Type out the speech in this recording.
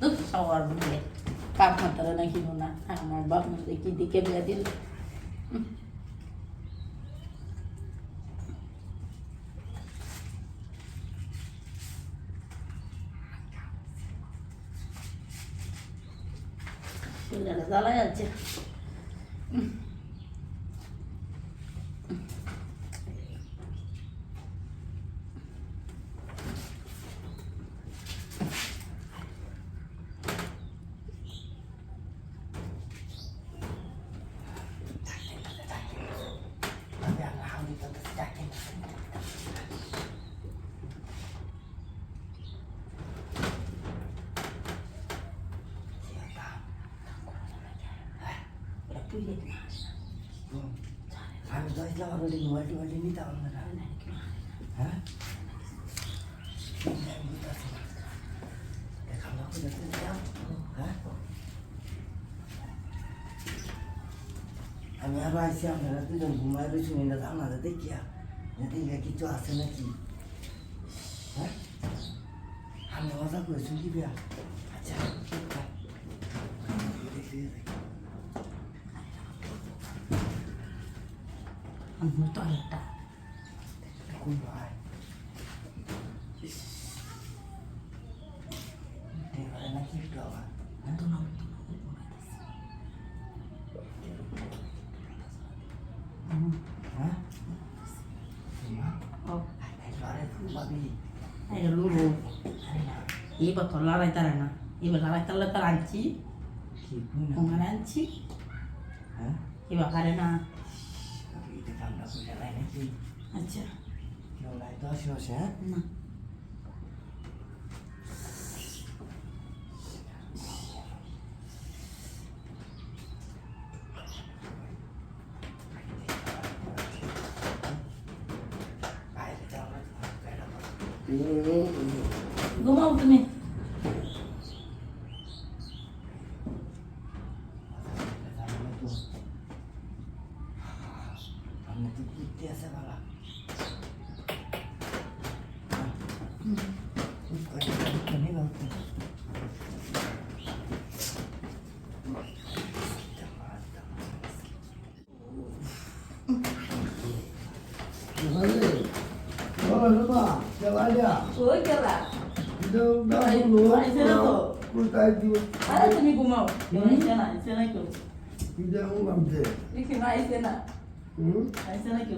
দুঃখ সবার বুঝে বাপ মাতারা নাকি না আমার বাপ মাতা কি দিকে বিয়া দিল জ্বালাই আছে আমি তো ইসলাম আর মোবাইল টোবাইল নিতে পারবো না হ্যাঁ আমি আরো আইসি আপনারা দুজন ঘুমাই রয়েছি না জানাতে দেখিয়া দেখে কিছু আছে নাকি হ্যাঁ আমি মজা করেছি কি বিয়া আচ্ছা toaleta. Kumai. Dia ada nak kita apa? Itu nak. Hah? Oh. Ada tu babi. Ada lulu. Ibu tolak lagi tarana. Ibu lagi tolak taranci. Kipuna. Mengaranci. Hah? Ibu karena. Itu kan aku jalan nanti. Aja. Kalau lain tu asyik ya. Nah. Gumau tu ni. हमने तो कितने ऐसे वाला नहीं बोलते Oi, que lá. Vai ser tu. Ada tu ni gumau. Vai ser na, ser na tu. Ini que vai ser na. Vai ser na tu.